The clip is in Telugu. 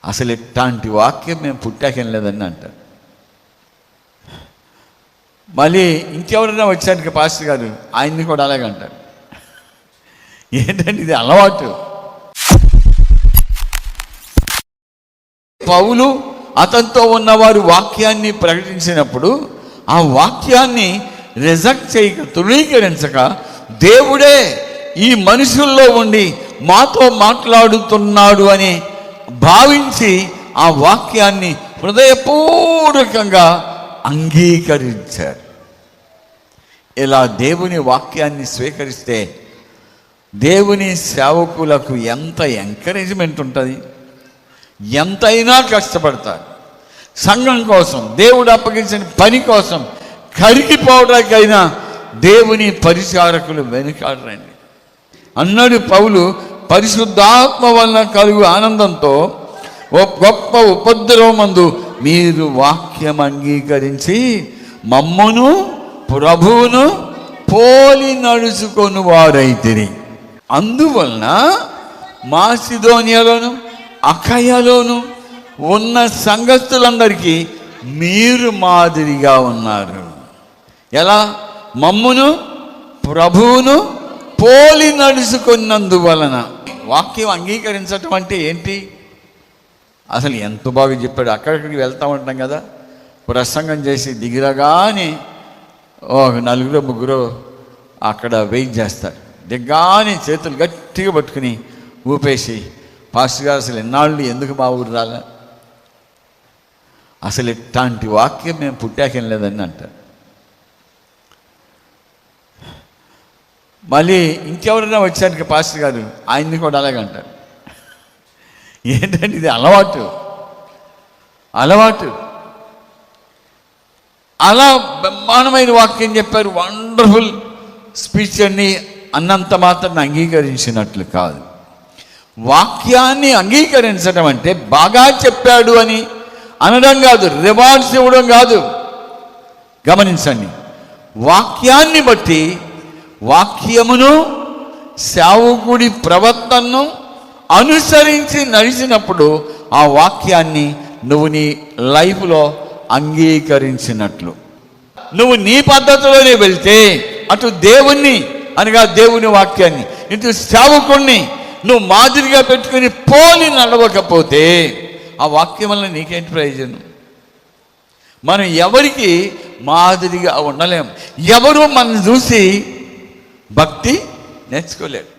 అసలు ఇట్లాంటి వాక్యం మేము పుట్టాకేం లేదని అంటారు. మళ్ళీ ఇంకెవరైనా వచ్చానికి పాస్టర్ గారు ఆయన్ని కూడా అలాగే అంటారు. ఏంటంటే ఇది అలవాటు. పౌలు అతనితో ఉన్నవారు వాక్యాన్ని ప్రకటించినప్పుడు ఆ వాక్యాన్ని రిజెక్ట్ చేయక, తృణీకరించక, దేవుడే ఈ మనుషుల్లో ఉండి మాతో మాట్లాడుతున్నాడు అని భావించి ఆ వాక్యాన్ని హృదయపూర్వకంగా అంగీకరించారు. ఇలా దేవుని వాక్యాన్ని స్వీకరిస్తే దేవుని సేవకులకు ఎంత ఎంకరేజ్మెంట్ ఉంటుంది. ఎంతైనా కష్టపడతారు. సంఘం కోసం, దేవుడు అప్పగించిన పని కోసం కరిగిపోవడానికైనా దేవుని పరిచారకులు వెనుకాడరండి అన్నాడు పౌలు. పరిశుద్ధాత్మ వలన కలుగు ఆనందంతో గొప్ప ఉపద్రవమందు మీరు వాక్యం అంగీకరించి మమ్మును ప్రభువును పోలి నడుచుకొని వారైతిరి. అందువలన మాసిదోనియాలోను అఖయలోను ఉన్న సంఘస్థులందరికీ మీరు మాదిరిగా ఉన్నారు. ఎలా? మమ్మును ప్రభువును పోలి నడుచుకున్నందువలన. వాక్యం అంగీకరించటం అంటే ఏంటి? అసలు ఎంత బాగా చెప్పాడు. అక్కడికి వెళ్తూ ఉంటాం కదా, ప్రసంగం చేసి దిగిరగానే నలుగురు ముగ్గురు అక్కడ వెయిట్ చేస్తారు. దిగ్గానే చేతులు గట్టిగా పట్టుకుని ఊపేసి, పాస్టర్ గారు అసలు ఎన్నాళ్ళు ఎందుకు మా ఊరు రాలే, అసలు ఇట్లాంటి వాక్యం మేము పుట్టాకేం లేదని అంటారు. మళ్ళీ ఇంకెవరైనా వచ్చానికి పాస్టర్ గారు ఆయన్ని కూడా అలాగే అంటారు. ఏంటంటే ఇది అలవాటు. అలా బ్రహ్మాండమైన వాక్యం చెప్పారు, వండర్ఫుల్ స్పీచ్ అని అన్నంత మాత్రం అంగీకరించినట్లు కాదు. వాక్యాన్ని అంగీకరించడం అంటే బాగా చెప్పాడు అని అనడం కాదు, రివార్డ్స్ ఇవ్వడం కాదు. గమనించండి, వాక్యాన్ని బట్టి వాక్యమును సేవకుడి ప్రవర్తనను అనుసరించి నడిచినప్పుడు ఆ వాక్యాన్ని నువ్వు నీ లైఫ్లో అంగీకరించినట్లు. నువ్వు నీ పద్ధతిలోనే వెళ్తే అటు దేవుణ్ణి అనగా దేవుని వాక్యాన్ని, ఇటు సేవకుణ్ణి నువ్వు మాదిరిగా పెట్టుకుని పోలి నడవకపోతే ఆ వాక్యం వల్ల నీకేంటి ప్రయోజనం? మనం ఎవరికి మాదిరిగా ఉండలేం. ఎవరు మనం చూసి భక్తి నేర్చుకోలేరు.